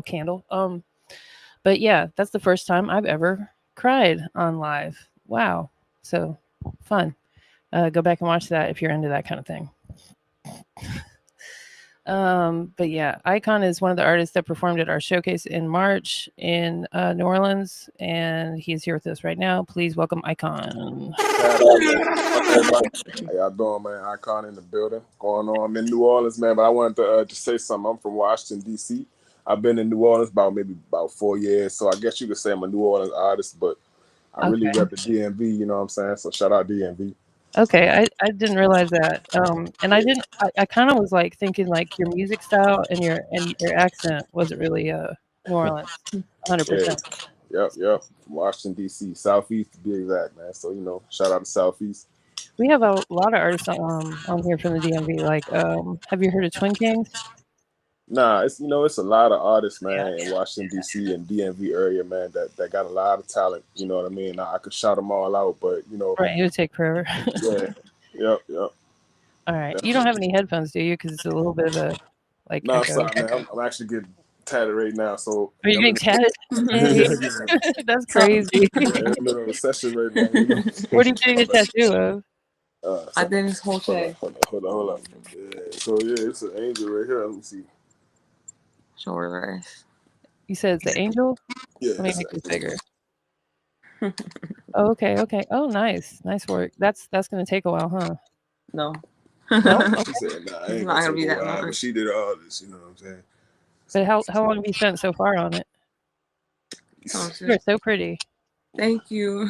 candle. But yeah, that's the first time I've ever cried on live. Wow, so fun. Go back and watch that if you're into that kind of thing. But yeah, Icon is one of the artists that performed at our showcase in March in New Orleans, and he's here with us right now. Please welcome Icon. Everybody, how y'all doing, man? Icon in the building. Going on. I'm in New Orleans, man, but I wanted to just say something. I'm from Washington, D.C. I've been in New Orleans about 4 years, so I guess you could say I'm a New Orleans artist, but I really Okay. rep the DMV, you know what I'm saying? So shout out DMV. Okay, I didn't realize that. And I didn't. I kind of was like thinking like your music style and your accent wasn't really New Orleans, Yeah, 100%. yep. From Washington, D.C. Southeast to be exact, man. So, shout out to Southeast. We have a lot of artists on here from the DMV. Like, have you heard of Twin Kings? Nah, it's a lot of artists, Yeah. man, in Washington D.C. and DMV area, man, that got a lot of talent. You know what I mean? I could shout them all out, but Right, it would take forever. yeah, yep. All right, you don't have Definitely. any headphones, do you? Because it's a little bit of a like No, I'm echo. sorry, man. I'm actually getting tatted right now, so Are you I'm getting in tatted? Hey, the, that's So crazy. in the middle of a session right now. What are you getting a tattoo of? I So, did his whole check. hold on. Yeah, so yeah, it's an angel right here. Let me see. Shoulder rest. You said it's the angel. Yeah, Let me it's make an this angel. bigger. Oh, okay. Oh, nice work. That's gonna take a while, huh? No. No. It's Okay. She said, "Nah, I ain't not gonna gonna take be a that while," but long. she did all this. You know what I'm saying? But how long have you spent so far on it? You are so pretty. Thank you.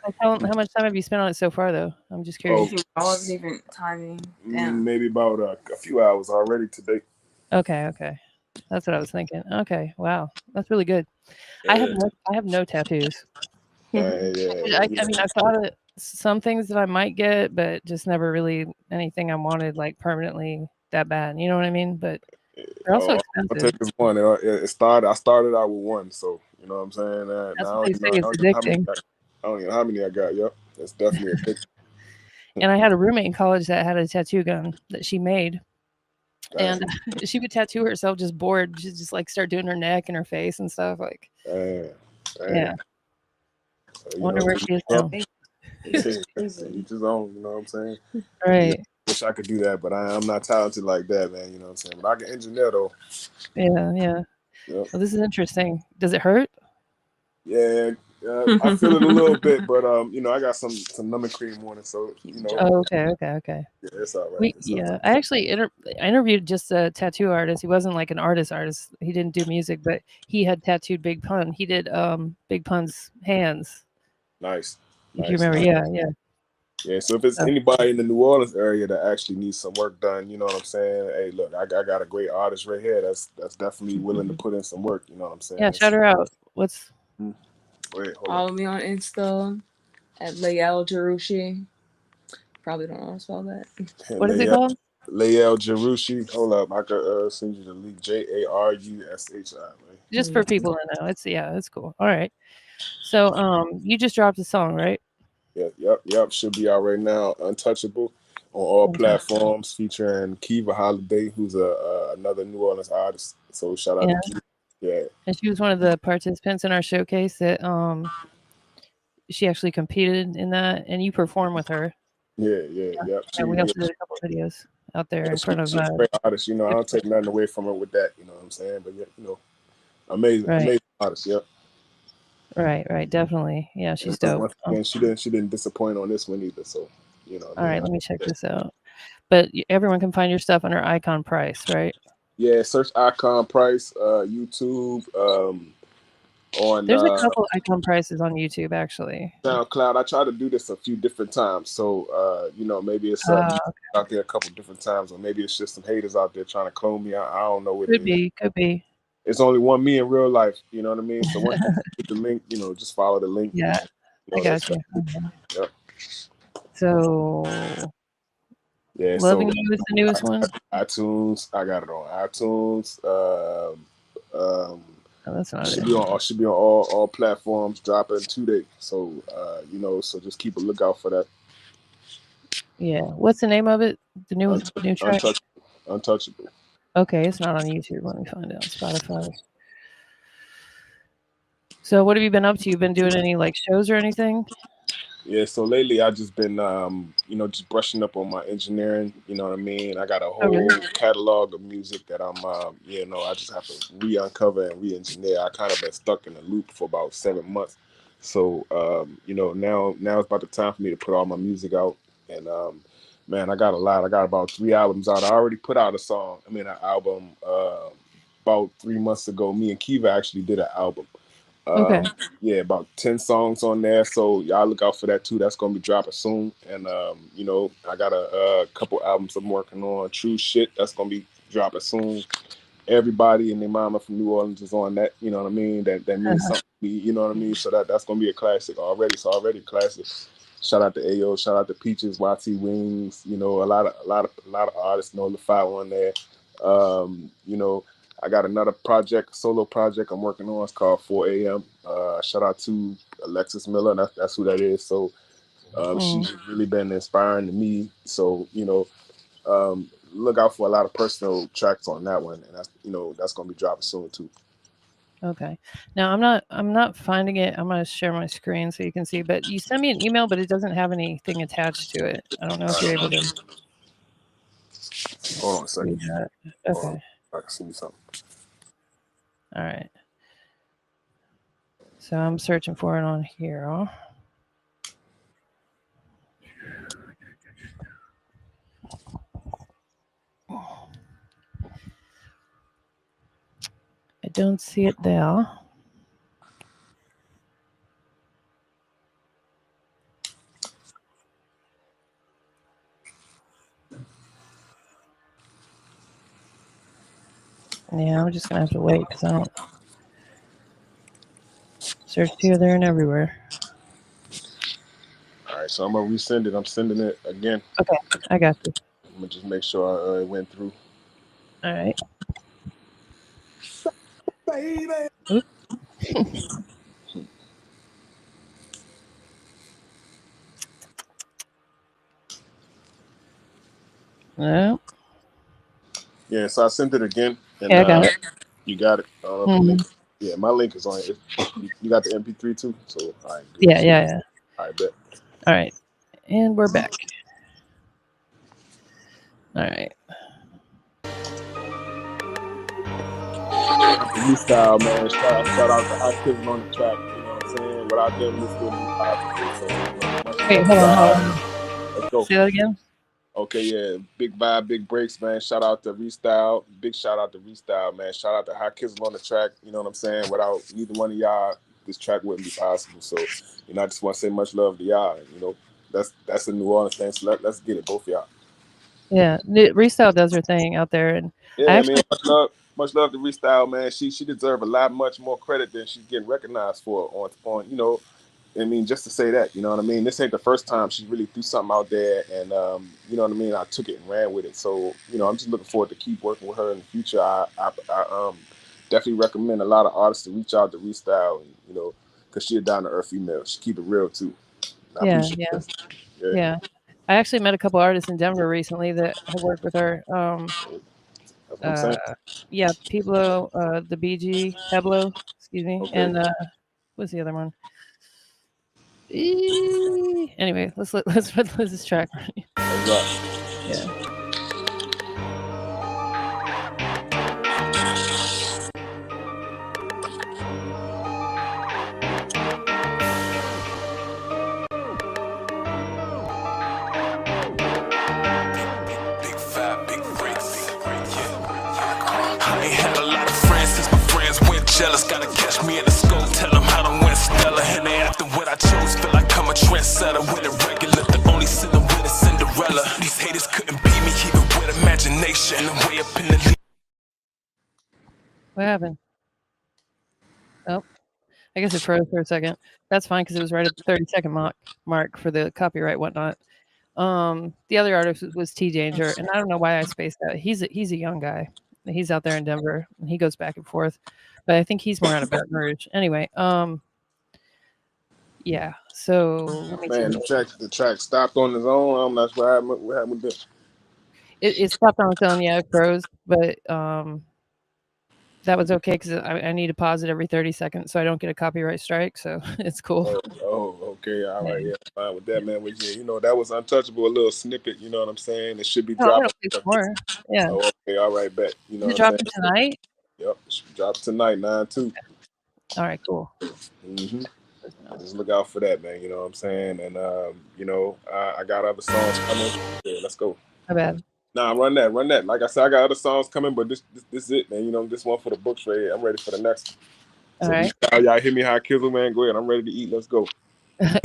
Like, how much time have you spent on it so far, though? I'm just Oh, curious. I wasn't even timing. Damn. maybe about a few hours already today. Okay. That's what I was thinking. Okay, wow, that's really good. Yeah, I have no tattoos. yeah. I mean, I've thought of some things that I might get, but just never really anything I wanted like permanently that bad. You know what I mean? But they're also Oh, I'll expensive. take this one. It started. I started out with one, so you know what I'm saying. That's Now what they say. It's addicting. I don't even know how many I got. Yep, it's definitely a picture. And I had a roommate in college that had a tattoo gun that she made, Dang, and she would tattoo herself just bored. She'd just like start doing her neck and her face and stuff. Like, dang, yeah. dang. So, Wonder where she is now. This is crazy. each his own. You know what I'm saying? Yeah, Right. wish I could do that, but I'm not talented like that, man. You know what I'm saying? But I can engineer though. Yeah. Yep. Well, this is interesting. Does it hurt? Yeah, I feel it a little bit, but I got some numbing cream on it, so Oh, okay. yeah, it's all right. It's all Yeah, I actually I interviewed just a tattoo artist. He wasn't like an artist. He didn't do music, but he had tattooed Big Pun. He did Big Pun's hands. nice, If you nice, remember, nice. yeah. Yeah, so if it's So, anybody in the New Orleans area that actually needs some work done, you know what I'm saying? Hey, look, I got a great artist right here that's definitely willing to put in some work, you know what I'm yeah, saying? shout her out. What's Wait, hold on. Follow me on Insta at Layel Jarushi. Probably don't know how to spell that. what is it called? Layel Jarushi. Hold up, I could send you the link. Jarushi, right? Just for people to know. It's cool. All right. So you just dropped a song, right? Yep. Should be out right now. Untouchable on all Okay. platforms, featuring Kiva Holiday, who's another New Orleans artist. So shout out Yeah. to Kiva. Yeah, And she was one of the participants in our showcase that she actually competed in that and you performed with her. yep. And we also did a couple of videos out there in front of She's a great artist. I don't take nothing away from her with that. You know what I'm saying? But yeah, right. amazing artist. Yep. Right, definitely. Yeah, she's And dope. once again, she didn't disappoint on this one either. So, what I All mean. right, let me check this out. But everyone can find your stuff under Icon Price, right? Yeah, search Icon Price, YouTube, on There's a couple Icon Prices on YouTube, actually. SoundCloud. I try to do this a few different times, so maybe it's Uh, out there a couple different times, or maybe it's just some haters out there trying to clone me. I don't know what it could is. be. It's only one me in real life. You know what I mean? So once you get the link, just follow the link. Yeah, I got That's you. Yep. So, Yeah. So Loving You is the newest one. iTunes, I got it on iTunes. Um, Oh, that's not should it. be on all platforms. Dropping today. So so just keep a lookout for that. Yeah. What's the name of it? The new track? Untouchable. Okay, it's not on YouTube. Let me find it on Spotify. So what have you been up to? You been doing any like shows or anything? Yeah, so lately I just been, just brushing up on my engineering. You know what I mean? I got a whole really? catalog of music that I'm, I just have to re-uncover and re-engineer. I kind of been stuck in a loop for about 7 months. So, now it's about the time for me to put all my music out. And, man, I got a lot. I got about 3 albums out. I already put out an album about 3 months ago. Me and Kiva actually did an album. Okay. Yeah, about 10 songs on there. So y'all look out for that too. That's gonna be dropping soon. And I got a couple albums I'm working on. True Shit, that's gonna be dropping soon. Everybody and their mama from New Orleans is on that. You know what I mean? That means something to me. You know what I mean? So that's gonna be a classic already. So already classic. Shout out to Ayo. Shout out to Peaches, YT Wings. You know, a lot of artists know the file on there. I got another solo project I'm working on. It's called 4 a.m. Shout out to Alexis Miller. That's who that is. So she's really been inspiring to me. So look out for a lot of personal tracks on that one, and that's gonna be dropping soon too. Okay. Now I'm not finding it. I'm gonna share my screen so you can see. But you sent me an email, but it doesn't have anything attached to it. I don't know if you're able to Hold on a second. read that. Hold on. Okay. I can see something. All right. So I'm searching for it on here. I don't see it there. Yeah, I'm just gonna have to wait because I don't search here, there, and everywhere. All right, so I'm gonna resend it. I'm sending it again. Okay, I got you. I'm gonna just make sure it went through. All right. Baby. No. Yeah, so I sent it again. And, Yeah, I got it. You got it. Yeah, my link is on it. You got the MP3 too. So all right. Good. Yeah. All right, bet. All right, and we're back. All right. Freestyle, man. Shout out to Hot Kids on the track. You know what I'm saying? Without them, this wouldn't be possible. So, Wait, hold on. Let's go. Say that again. Okay, yeah. Big vibe, big breaks, man. Shout out to Restyle. Big shout out to Restyle, man. Shout out to Hot Kids on the track. You know what I'm saying? Without neither one of y'all, this track wouldn't be possible. So, I just want to say much love to y'all. That's a New Orleans thing. So let's get it, both of y'all. Yeah, Restyle does her thing out there, and yeah, much love to Restyle, man. She deserves much more credit than she's getting recognized for on. Just to say that, you know what I mean? This ain't the first time she really threw something out there, and you know what I mean? I took it and ran with it. So, I'm just looking forward to keep working with her in the future. I definitely recommend a lot of artists to reach out to Restyle, and, because she's a down-to-earth female. She keep it real, too. Yeah. I actually met a couple artists in Denver recently that have worked with her. That's what I'm saying. Yeah, Pablo, the BG, Pablo, excuse me, Okay. and what's the other one? Anyway, let's put this track on. Yeah. Jealous, gotta catch me in the scope. Tell them how to win Stella. And they after what I chose. Feel like I'm a trendsetter with a regular. The only sinner with a Cinderella. These haters couldn't beat me even with imagination. Way up in the. What happened? Oh, I guess it froze for a second. That's fine because it was right at the 30-second mark for the copyright whatnot. The other artist was T Danger, and I don't know why I spaced that. He's a young guy. He's out there in Denver, and he goes back and forth. But I think he's more out of Baton Rouge. Anyway, yeah. So let me the track stopped on his own. I'm not sure what happened with it. It stopped on its own. Yeah, it froze, but that was okay because I need to pause it every 30 seconds so I don't get a copyright strike. So it's cool. Okay, all right, Yeah. yeah, fine with that, man. Well, yeah, you know, that was Untouchable, a little snippet. You know what I'm saying? It should be Oh, I dropping. gotta play some more. Yeah. Oh, okay, all right, bet. You know Is it what I'm dropping saying? tonight? Yep, it should drop tonight, 9/2. All right, cool. Mm-hmm. Just look out for that, man. You know what I'm saying? And you know, I got other songs coming. Yeah, let's go. My bad. Nah, run that. Like I said, I got other songs coming, but this is it, man. You know, this one for the books right here. I'm ready for the next one. All right. Y'all hear me how I kizzle, man? Go ahead. I'm ready to eat. Let's go.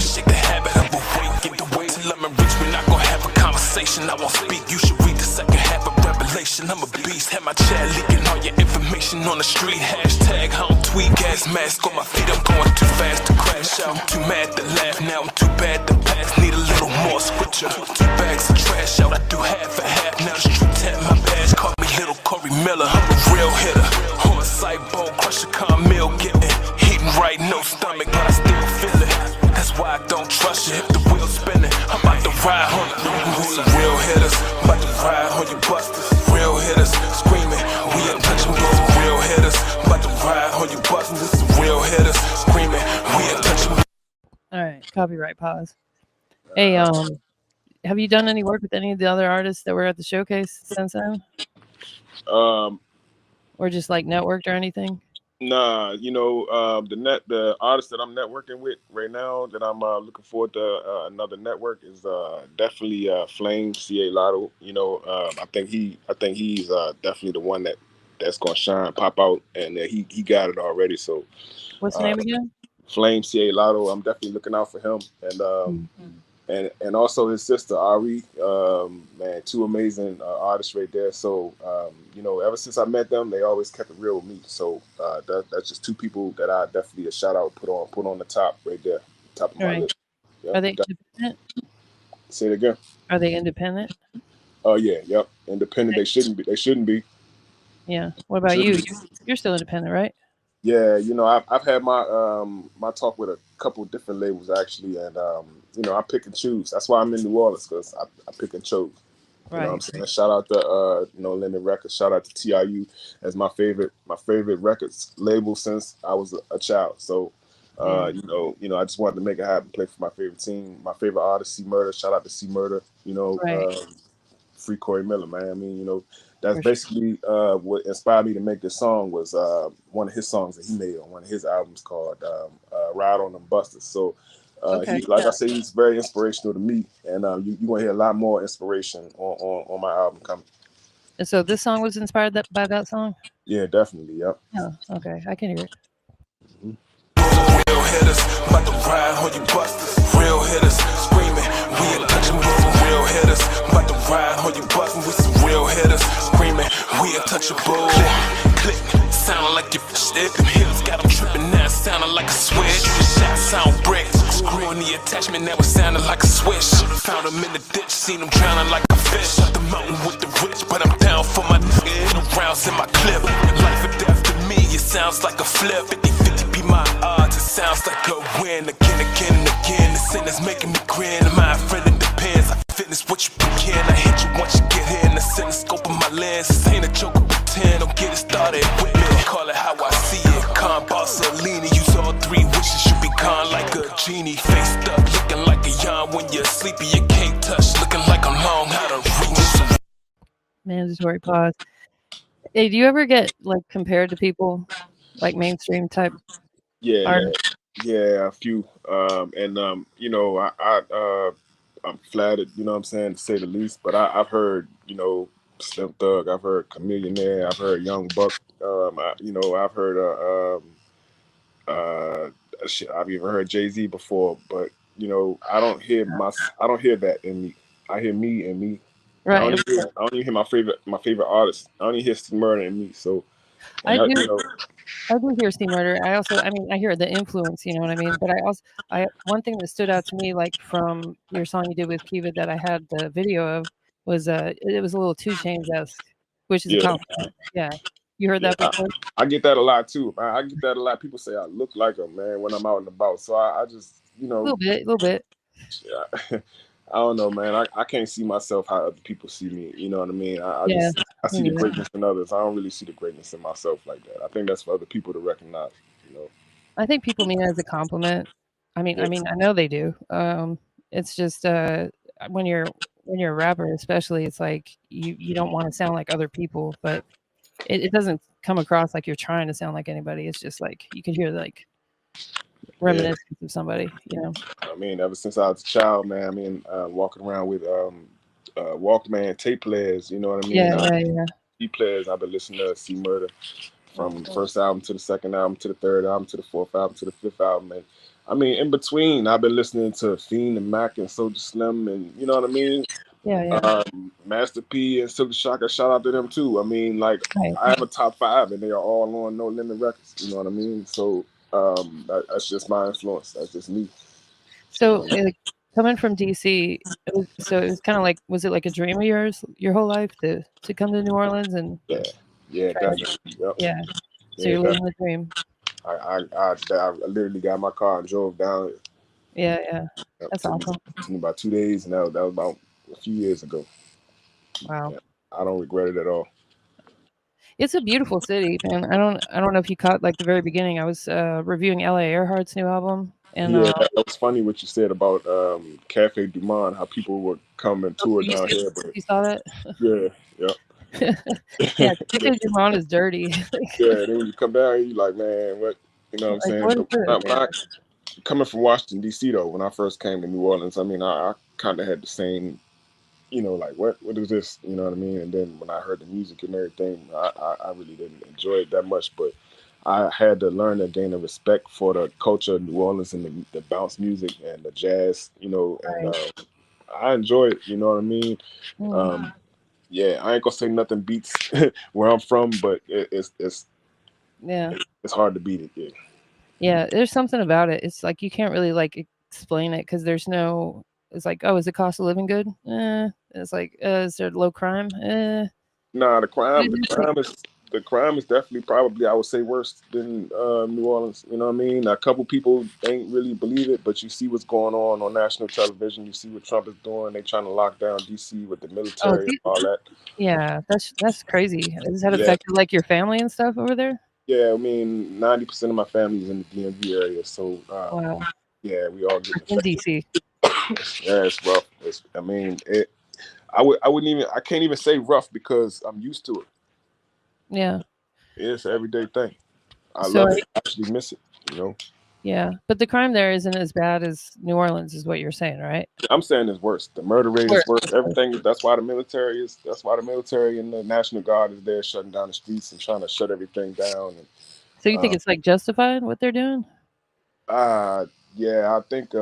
Shake the habit of awake, get the way till I'm rich. We're not gonna have a conversation. I won't speak. You should read the second half of Revelation. I'm a beast. Have my chat leaking all your information on the street. Hashtag I don't tweet. Gas mask on my feet. I'm going too fast to crash out. Too mad to laugh now. I'm too bad to pass. Need a little more scripture. 2 bags of trash out. I do half and half. Now the street tap my badge. Call me Little Corey Miller. I'm a real hitter. On site bone crusher. Carmel getting heating right. No stomach, but I still feel it. That's why I don't trust you if the wheel's spinning. I'm about to ride on you. Some real hitters. I'm about to ride on you busters. Real hitters screaming. We untouchable. Some real hitters. I'm about to ride on you busters. Some real hitters screaming. We untouchable. All right. Copyright pause. Hey, have you done any work with any of the other artists that were at the showcase since then? Or just like networked or anything? Nah, you know, the artist that I'm networking with right now that I'm looking forward to another network is definitely Flame CA Lotto. You know, I think he's definitely the one that's gonna shine, pop out, and he got it already. So What's the name again? Flame CA Lotto, I'm definitely looking out for him, and also his sister Ari, man, 2 amazing artists right there. So you know, ever since I met them, they always kept it real with me. So that's just 2 people that I definitely a shout out put on the top right there, top of my list. Yep. Are they independent? Say it again. Are they independent? Oh yeah, yep, independent. They shouldn't be. Yeah. What about you? You're still independent, right? Yeah, you know, I've had my my talk with a couple different labels actually, and you know, I pick and choose. That's why I'm in New Orleans, because I pick and chose. You know what I'm saying? Shout out to you know, Limit Records. Shout out to TIU as my favorite records label since I was a child. So you know, I just wanted to make it happen, play for my favorite team, my favorite artist, C Murder. Shout out to C Murder. You know, free Corey Miller, man. I mean, you know, that's basically what inspired me to make this song was one of his songs that he made on one of his albums called Ride on Them Busters. So I said, he's very inspirational to me, and you're gonna hear a lot more inspiration on my album coming. And so this song was inspired by that song? Yeah, definitely. Yep. Oh, okay. I can hear it. Real hitters, about to ride on you busters. Real hitters screaming. We untouchable. Real hitters, about to ride on you busters. We some real hitters screaming. We untouchable. Click, sounding like your shit. Them heels got them tripping now, sounding like a switch. The shot sound brick. Screw on the attachment, now it sounded like a switch. Found him in the ditch, seen him drowning like a fish. Up the mountain with the rich, but I'm down for my nigga. No rounds in my clip. Life or death to me, it sounds like a flip. 50-50 be my odds, it sounds like a win. Again and again, the sin is making me grin. My friend, it depends. I finish what you begin. I hit you once you get here in the cinescope of my lens. This ain't a joke or pretend. Don't get it started with me. Call it how I see it. Con boss Alini, use all 3 wishes. You be gone like a genie. Faced up, looking like a yawn. When you're sleepy, you can't touch. Looking like I'm long, how to reach. Mandatory pause. Hey, do you ever get like compared to people like mainstream type? Yeah, a few. And you know, I'm flattered, you know what I'm saying, to say the least. But I've heard, you know, Slim Thug, I've heard Chamillionaire, I've heard Young Buck, you know, I've heard I've even heard Jay-Z before, but you know, I don't hear that in me. I hear me and me. Right. I don't even hear my favorite artist. I only hear C Murder and me. So I do. You know, I do hear C Murder. I hear the influence, you know what I mean? But one thing that stood out to me, like from your song you did with Kiva that I had the video of, was it was a little 2 Chainz-esque, which is a compliment. Yeah. You heard that before? I get that a lot too. I get that a lot. People say I look like him, man, when I'm out and about. So I just, you know, a little bit. Yeah, I don't know, man. I can't see myself how other people see me. You know what I mean? I Yeah, just I see me the neither. greatness in others. I don't really see the greatness in myself like that. I think that's for other people to recognize. You know? I think people mean it as a compliment. Yeah. I know they do. It's just when you're a rapper, especially, it's like you don't want to sound like other people, but it doesn't come across like you're trying to sound like anybody. It's just like you can hear like Yeah. reminiscence of somebody, you know. I mean, ever since I was a child, man. I mean, walking around with Walkman tape players. You know what I mean? Yeah. He players. I've been listening to C Murder from the first album to the second album to the third album to the fourth album to the fifth album. And I mean, in between, I've been listening to Fiend and Mac and Soulja Slim, and you know what I mean. Yeah. Master P and Silk Shaka, shout out to them too. I mean, like Right. I have a top 5, and they are all on No Limit Records. You know what I mean? So that's just my influence. That's just me. So coming from DC, it was kind of like, was it like a dream of yours your whole life to come to New Orleans and Yeah, try definitely. Yep. yeah. So Yeah, you're living the dream. I literally got my car and drove down. Yeah. That's awesome. Took me about 2 days, and that was about a few years ago. Wow. Yeah, I don't regret it at all. It's a beautiful city, man. I don't know if you caught like the very beginning. I was reviewing L.A. Earhart's new album, and Yeah, that was funny what you said about Cafe Du Monde, how people would come and tour down here. But you saw that? yeah. Cafe Du Monde is dirty. Yeah, then when you come down here, you like, man, what? You know what I'm saying? What is But this? coming from Washington, D.C., though, when I first came to New Orleans, I mean, I kind of had the same, like, what is this? You know what I mean? And then when I heard the music and everything, I really didn't enjoy it that much. But I had to learn to gain a respect for the culture of New Orleans and the bounce music and the jazz, and I enjoy it. You know what I mean? Yeah, I ain't gonna say nothing beats where I'm from, but it's hard to beat it. Yeah, there's something about it. It's like you can't really like explain it because there's no. It's like, oh, is the cost of living good? It's like, is there low crime? Nah, the crime is definitely probably, I would say, worse than New Orleans. You know what I mean? A couple people ain't really believe it, but you see what's going on national television. You see what Trump is doing. They trying to lock down DC with the military and all that. Yeah, that's crazy. Has that affected like your family and stuff over there? Yeah, I mean, 90% of my family is in the DMV area, so Wow. yeah, we all get In DC. Yeah, it's rough. I can't even say rough because I'm used to it. Yeah. It's an everyday thing. I love it. I actually miss it, Yeah, but the crime there isn't as bad as New Orleans, is what you're saying, right? I'm saying it's worse. The murder rate is worse. Everything. That's why the military and the National Guard is there shutting down the streets and trying to shut everything down. And, so you think it's like justified what they're doing? Yeah, I think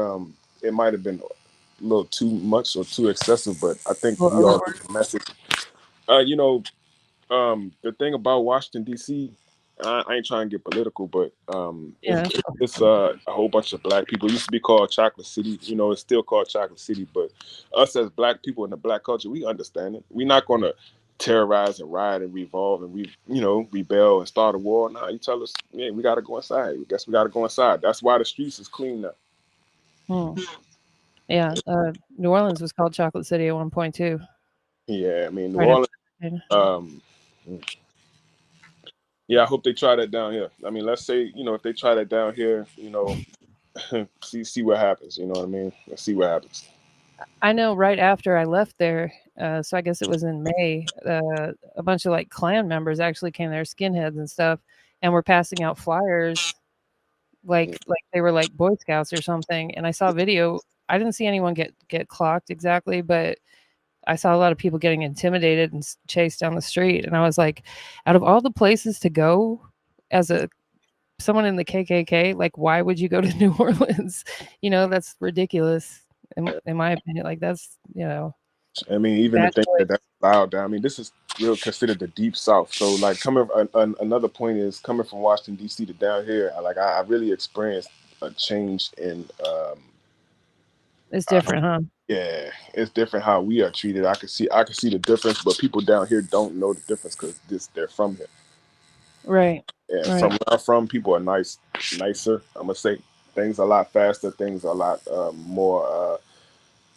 it might have been a little too much or too excessive, but I think we all get the message. The thing about Washington D.C., I ain't trying to get political, but it's a whole bunch of black people. It used to be called Chocolate City. It's still called Chocolate City, but us as black people in the black culture, we understand it. We're not going to terrorize and riot and revolve and rebel and start a war. Nah, you tell us, yeah, we got to go inside. I guess we got to go inside. That's why the streets is clean now. Yeah, New Orleans was called Chocolate City at one point too. Yeah, I mean, New Orleans. Yeah, I hope they try that down here. I mean, let's say, if they try that down here, see what happens. You know what I mean? Let's see what happens. I know right after I left there, so I guess it was in May, a bunch of like Klan members actually came there, skinheads and stuff, and were passing out flyers like they were like Boy Scouts or something. And I saw a video. I didn't see anyone get clocked exactly, but I saw a lot of people getting intimidated and chased down the street. And I was like, out of all the places to go as someone in the KKK, like, why would you go to New Orleans? That's ridiculous in my opinion. Like, that's, I mean, even the thing that's loud down. I mean, this is real considered the deep South. So like another point is coming from Washington D.C. to down here, I really experienced a change in it's different, huh? Yeah, it's different how we are treated. I can see the difference, but people down here don't know the difference because they're from here. Right. Yeah, right. From where I'm from, people are nicer. I'm gonna say things are a lot faster. Things are a lot more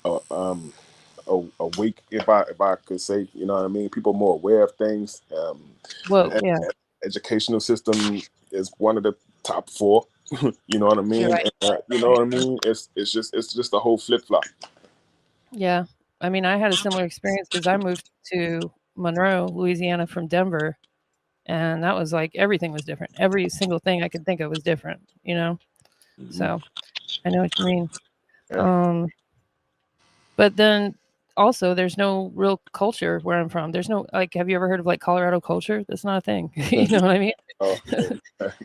awake, if I could say, you know what I mean. People are more aware of things. Well, yeah, Educational system is one of the top 4. You know what I you're mean? right. And, you know what I mean. It's just a whole flip flop. Yeah. I mean, I had a similar experience because I moved to Monroe, Louisiana from Denver, and that was like everything was different. Every single thing I could think of was different, you know? So I know what you mean. Yeah. But then also there's no real culture where I'm from. There's no like have you ever heard of like Colorado culture? That's not a thing. You know what I mean? Oh,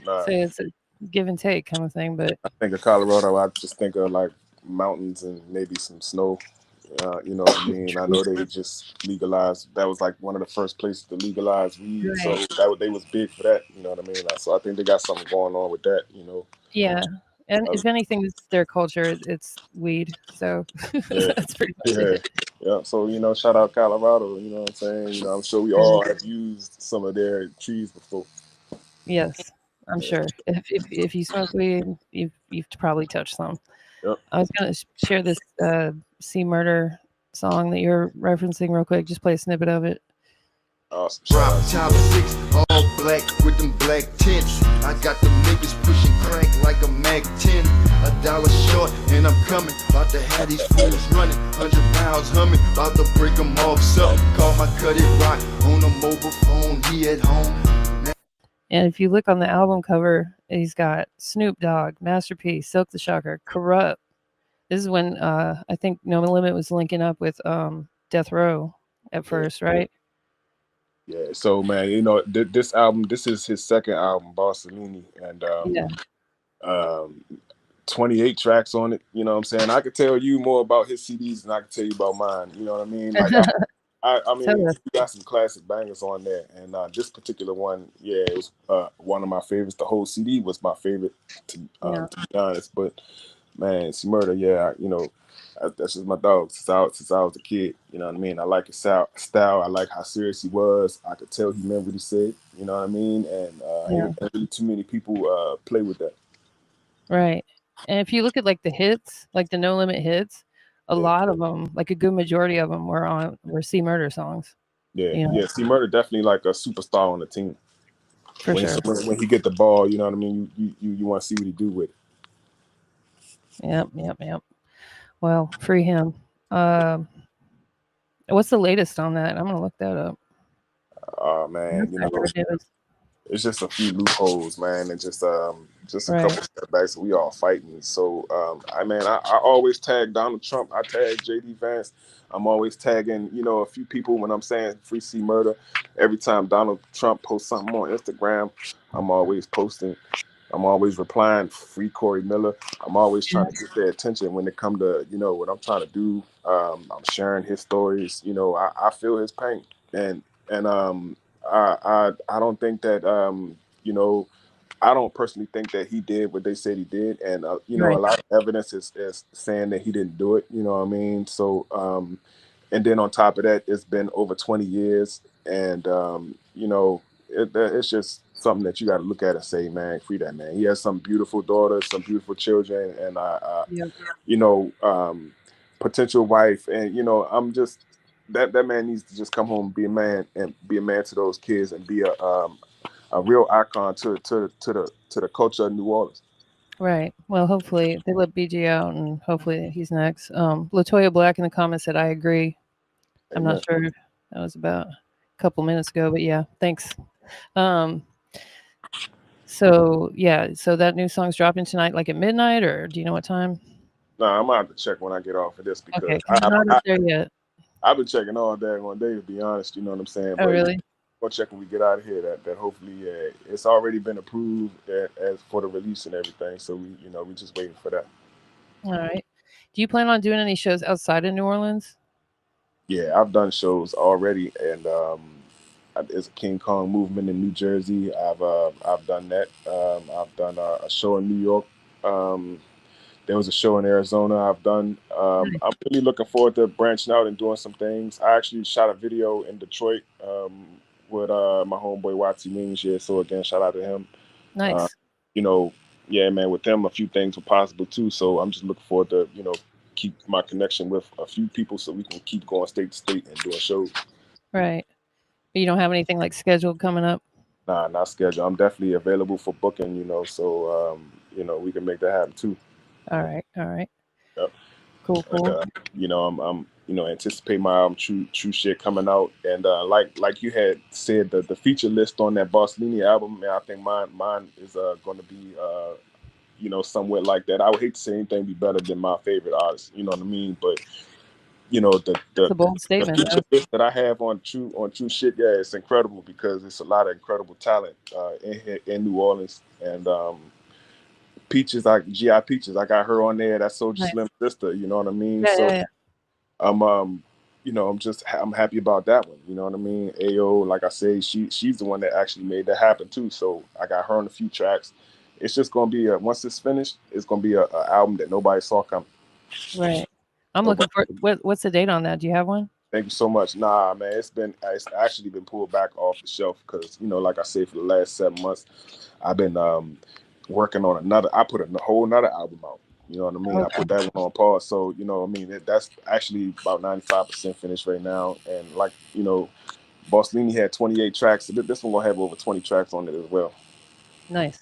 nah. So it's a give and take kind of thing, but I think of Colorado, I just think of like mountains and maybe some snow. You know what I mean? I know they just legalized. That was like one of the first places to legalize weed, so right. they was big for that. You know what I mean? So I think they got something going on with that. You know? Yeah. And Uh, if anything it's their culture, it's weed. So yeah, that's pretty much yeah, it. yeah. So you know, shout out Colorado. You know what I'm saying? You know, I'm sure we all have used some of their trees before. Yes, I'm sure. If you smoke weed, you've probably touched some. Yep. I was gonna share this C Murder song that you're referencing real quick. Just play a snippet of it. Awesome. Drop top 6, all black with them black tints. I got the niggas pushing crank like a Mac 10. $1 short and I'm coming. About to have these fools running. 100 pounds humming. About to break them off something. Call my Cut It Rock on a mobile phone. He at home. And if you look on the album cover, he's got Snoop Dogg, Master P, Silk the Shocker, Corrupt. This is when I think No Limit was linking up with Death Row at first, right? Yeah. So man, you know, this album, this is his second album, Bossellini, and Yeah. 28 tracks on it. You know what I'm saying? I could tell you more about his CDs than I could tell you about mine. You know what I mean? Like I mean, Tell us. we got some classic bangers on there, and this particular one, yeah, it was one of my favorites. The whole CD was my favorite, to be honest. But man, C Murder, yeah, you know, that's just my dog since I was a kid. You know what I mean? I like his style. I like how serious he was. I could tell he meant what he said. You know what I mean? And ain't really too many people play with that. Right. And if you look at like the hits, like the No Limit hits, a lot of them, like a good majority of them, were C Murder songs. Yeah, You know? yeah. C Murder definitely like a superstar on the team. For sure. When he get the ball, you know what I mean. You want to see what he do with it. Yep. Well, free him. What's the latest on that? I'm gonna look that up. Oh man, you know, it's just a few loopholes, man, and just a couple setbacks. We all fighting. So I always tag Donald Trump. I tag JD Vance. I'm always tagging, you know, a few people when I'm saying free C Murder. Every time Donald Trump posts something on Instagram, I'm always posting. I'm always replying, free Corey Miller. I'm always trying to get their attention when it come to, you know, what I'm trying to do. I'm sharing his stories. You know, I feel his pain, and I don't think that you know, I don't personally think that he did what they said he did, and you know, a lot of evidence is saying that he didn't do it. You know what I mean? So and then on top of that, it's been over 20 years, and you know, it's just something that you got to look at and say, man, free that man. He has some beautiful daughters, some beautiful children, and you know, potential wife, and you know, I'm just that man needs to just come home and be a man to those kids and be a real icon to the culture of New Orleans. Right. Well, hopefully they let BG out, and hopefully he's next. Latoya Black in the comments said, "I agree." I'm not sure. That was about a couple minutes ago, but yeah, thanks. So yeah, so that new song's dropping tonight, like at midnight, or do you know what time? No, I'm gonna have to check when I get off of this because Okay, I'm not up there yet. I've been checking all day one day, to be honest. You know what I'm saying? Oh, really? We'll check when we get out of here. That hopefully it's already been approved as for the release and everything. So we just waiting for that. All right. Do you plan on doing any shows outside of New Orleans? Yeah, I've done shows already, and there's a King Kong movement in New Jersey. I've done that. I've done a show in New York. There was a show in Arizona I've done. I'm really looking forward to branching out and doing some things. I actually shot a video in Detroit with my homeboy Watsy Wings. Yeah, so again, shout out to him. Nice. You know, yeah, man, with them a few things were possible too. So I'm just looking forward to, you know, keep my connection with a few people so we can keep going state to state and doing shows. Right. But you don't have anything like scheduled coming up? Nah, not scheduled. I'm definitely available for booking, you know, so we can make that happen too. All right. All right. Yep. Cool. And, Cool. I'm anticipate my album True Shit coming out, and like you had said, the feature list on that Bossini album, man, I think mine is going to be somewhat like that. I would hate to say anything be better than my favorite artist, you know what I mean? But It's a bold the statement, feature though. list that I have on True Shit, yeah, it's incredible because it's a lot of incredible talent in New Orleans, and Peaches, G.I. Peaches, I got her on there. That's Soulja Nice. Slim sister, you know what I mean? Yeah, So yeah, yeah. I'm I'm happy about that one. You know what I mean? AO, like I say, she's the one that actually made that happen too. So I got her on a few tracks. It's just gonna be once it's finished, it's gonna be a album that nobody saw coming. Right. I'm looking for what's the date on that? Do you have one? Thank you so much. Nah, man, it's actually been pulled back off the shelf because like I say, for the last 7 months, I've been working on another. I put a whole another album out. You know what I mean? Okay. I put that one on pause. So, that's actually about 95% finished right now. And Bossini had 28 tracks. So this one gonna have over 20 tracks on it as well. Nice.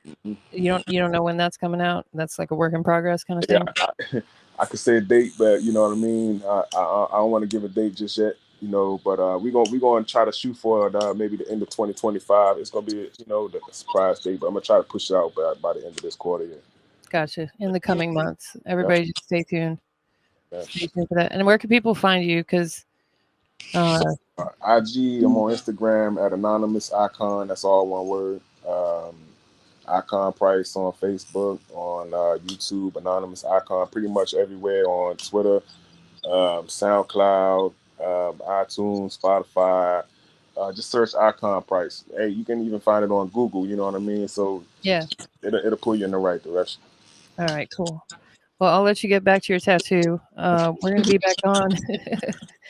Mm-hmm. You don't know when that's coming out? That's like a work in progress kind of thing? Yeah, I could say a date, but you know what I mean? I don't want to give a date just yet, but we're gonna try to shoot for maybe the end of 2025. It's gonna be, the surprise date, but I'm gonna try to push it out by the end of this quarter year. Gotcha. In the coming months. Everybody just stay tuned. Yeah. Stay tuned for that. And where can people find you? Because IG, I'm on Instagram at Anonymous Icon. That's all one word. Icon Price on Facebook, on YouTube, Anonymous Icon, pretty much everywhere, on Twitter, SoundCloud, iTunes, Spotify. Just search Icon Price. Hey, you can even find it on Google, you know what I mean? So yeah. It'll pull you in the right direction. All right, cool. Well, I'll let you get back to your tattoo. We're going to be back on.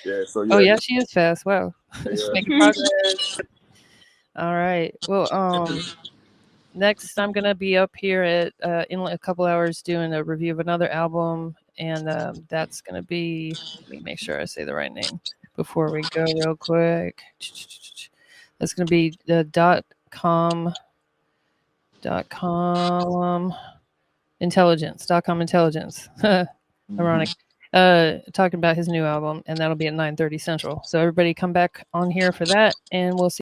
Yeah, so Oh, yeah, she is fast. Wow. Yeah. Making progress. All right. Well, next I'm going to be up here at in a couple hours doing a review of another album, and that's going to be, let me make sure I say the right name before we go real quick. That's going to be the .com intelligence. Ironic. Talking about his new album, and that'll be at 9:30 Central. So everybody come back on here for that, and we'll see